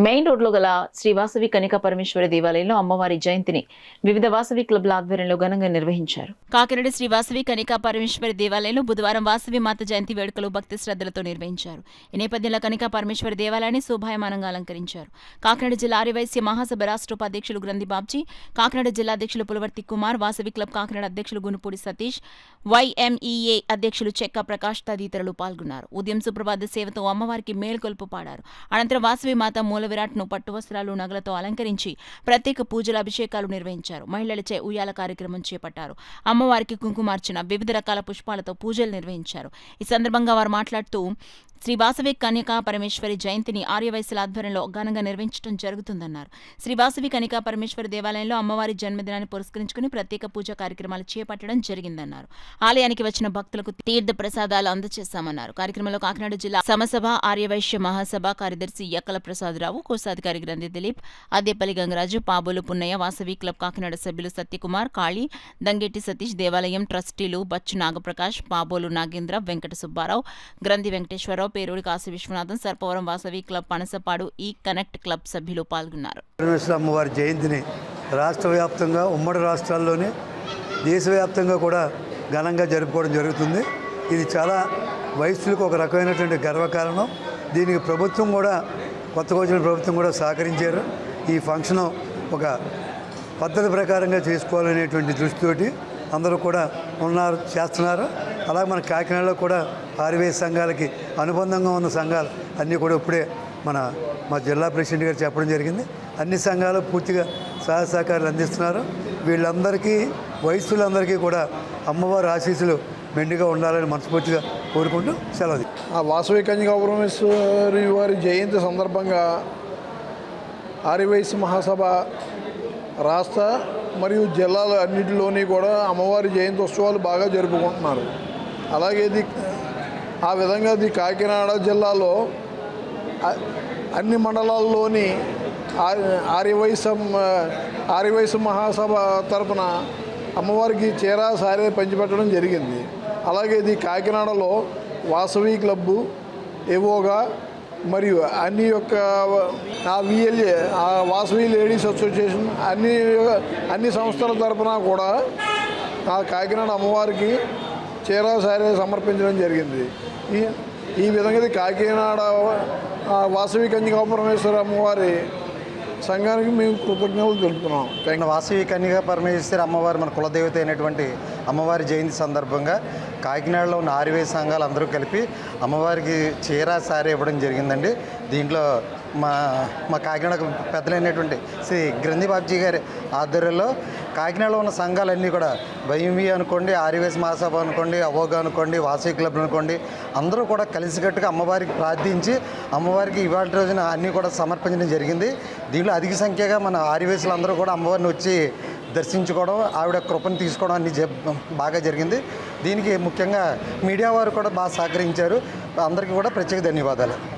Main రోడ్లో గల శ్రీ వాసవి కనికా పరమేశ్వరి దేవాలయంలో అమ్మవారి జయంతిని వివిధ వాసవి క్లబ్ల ఆధ్వర్యంలో ఘనంగా నిర్వహించారు. కాకినాడ శ్రీ వాసవి కనికా పరమేశ్వరి దేవాలయంలో బుధవారం వాసవి మాత జయంతి వేడుకలు భక్తి శ్రద్ధలతో నిర్వహించారు. ఈ నేపథ్యంలో కనికా పరమేశ్వరి దేవాలయాన్ని శోభాయమానంగా అలంకరించారు. కాకినాడ జిల్లా ఆర్యవైశ్య మహాసభ రాష్ట్ర ఉపాధ్యక్షులు గ్రంథి బాబ్జీ, కాకినాడ జిల్లా అధ్యక్షులు పులవర్తి కుమార్, వాసవి క్లబ్ కాకినాడ అధ్యక్షులు గునుపూడి సతీష్, వైఎంఈఏ అధ్యక్షులు చెక్క ప్రకాష్ తదితరులు పాల్గొన్నారు. ఉదయం సుప్రభాత సేవతో అమ్మవారికి మేల్కొల్పు పాడారు. అనంతరం వాసవి మాత మూల విరాట్ను పట్టు వస్త్రాలు నగలతో అలంకరించి ప్రత్యేక పూజల అభిషేకాలు నిర్వహించారు. మహిళలచే ఉయ్యాల కార్యక్రమం చేపట్టారు. అమ్మవారికి కుంకుమార్చన, వివిధ రకాల పుష్పాలతో పూజలు నిర్వహించారు. ఈ సందర్భంగా వారు మాట్లాడుతూ శ్రీ వాసవి కన్యకా పరమేశ్వరి జయంతిని ఆర్యవైశ్యుల ఆధ్వర్యంలో ఘనంగా నిర్వహించడం జరుగుతుందన్నారు. శ్రీ వాసవి కన్యకా పరమేశ్వరి దేవాలయంలో అమ్మవారి జన్మదినాన్ని పురస్కరించుకుని ప్రత్యేక పూజా కార్యక్రమాలు చేపట్టడం జరిగిందన్నారు. ఆలయానికి వచ్చిన భక్తులకు తీర్థ ప్రసాదాలు అందజేశామన్నారు. కార్యక్రమంలో కాకినాడ జిల్లా సమసభ ఆర్యవైశ్య మహాసభ కార్యదర్శి యక్కల ప్రసాదరావు, కోశాధికారి గ్రంథి దిలీప్, అద్దేపల్లి గంగరాజు, పాబోలు పున్నయ్య, వాసవి క్లబ్ కాకినాడ సభ్యులు సత్యకుమార్, కాళీ, దంగెట్టి సతీష్, దేవాలయం ట్రస్టీలు బచ్చు నాగప్రకాష్, పాబోలు నాగేంద్ర, వెంకట సుబ్బారావు, గ్రంథి వెంకటేశ్వరరావు, పేరూరి కాశీ విశ్వనాథన్, సర్పవరం వాసవి క్లబ్ పనసపాడు ఈ కనెక్ట్ క్లబ్ సభ్యులు పాల్గొన్నారు. అమ్మవారి జయంతిని రాష్ట్ర వ్యాప్తంగా, ఉమ్మడి రాష్ట్రాల్లోనే దేశవ్యాప్తంగా కూడా ఘనంగా జరుపుకోవడం జరుగుతుంది. ఇది చాలా వయస్సులకు ఒక రకమైనటువంటి గర్వకారణం. దీనికి ప్రభుత్వం కూడా, కొత్తగా వచ్చిన ప్రభుత్వం కూడా సహకరించారు. ఈ ఫంక్షన్ ఒక పద్ధతి ప్రకారంగా చేసుకోవాలనేటువంటి దృష్టితోటి అందరూ కూడా చేస్తున్నారు. అలాగే మన కాకినాడలో కూడా ఆర్యవైశ్య సంఘాలకి అనుబంధంగా ఉన్న సంఘాలు అన్నీ కూడా ఇప్పుడే మా జిల్లా ప్రెసిడెంట్ గారు చెప్పడం జరిగింది. అన్ని సంఘాలు పూర్తిగా సహాయ సహకారాలు అందిస్తున్నారు. వీళ్ళందరికీ, వయస్సులందరికీ కూడా అమ్మవారి ఆశీస్సులు మెండుగా ఉండాలని మనస్ఫూర్తిగా కోరుకుంటూ సెలవు. ఆ వాసవి కన్యకా పరమేశ్వరి వారి జయంతి సందర్భంగా ఆర్యవైశ్య మహాసభ రాష్ట్ర మరియు జిల్లాల అన్నింటిలోని కూడా అమ్మవారి జయంతి ఉత్సవాలు బాగా జరుపుకుంటున్నారు. అలాగే ఆ విధంగా కాకినాడ జిల్లాలో అన్ని మండలాల్లోని ఆర్యవైశ్య మహాసభ తరపున అమ్మవారికి చీర సారీ పంచిపెట్టడం జరిగింది. అలాగే కాకినాడలో వాసవి క్లబ్బు ఏవోగా మరియు అన్ని యొక్క విఎల్ఏ వాసవి లేడీస్ అసోసియేషన్ అన్ని సంస్థల తరపున కూడా కాకినాడ అమ్మవారికి చీర సారీ సమర్పించడం జరిగింది. ఈ విధంగా కాకినాడ వాసవి కన్యకా పరమేశ్వరి అమ్మవారి సంఘానికి మేము కృతజ్ఞతలు తెలుపుతున్నాం. వాసవి కన్యకా పరమేశ్వరి అమ్మవారి మన కులదేవత అయినటువంటి అమ్మవారి జయంతి సందర్భంగా కాకినాడలో ఉన్న ఆర్యవైశ్య సంఘాలు అందరూ కలిపి అమ్మవారికి చీర సారీ ఇవ్వడం జరిగిందండి. దీంట్లో మా కాకినాడ పెద్దలైనటువంటి శ్రీ గ్రంథి బాబ్జీ గారి ఆధ్వర్యంలో కాకినాడలో ఉన్న సంఘాలన్నీ కూడా వైఎంవి అనుకోండి, ఆర్యవైశ్య మహాసభ అనుకోండి, అవోగా అనుకోండి, వాసవి క్లబ్ అనుకోండి, అందరూ కూడా కలిసికట్టుగా అమ్మవారికి ప్రార్థించి అమ్మవారికి ఇవాళ రోజున అన్నీ కూడా సమర్పించడం జరిగింది. దీంట్లో అధిక సంఖ్యగా మన ఆర్యవైశ్యులు అందరూ కూడా అమ్మవారిని వచ్చి దర్శించుకోవడం, ఆవిడ కృపను తీసుకోవడం అన్నీ బాగా జరిగింది. దీనికి ముఖ్యంగా మీడియా వారు కూడా బాగా సహకరించారు. అందరికీ కూడా ప్రత్యేక ధన్యవాదాలు.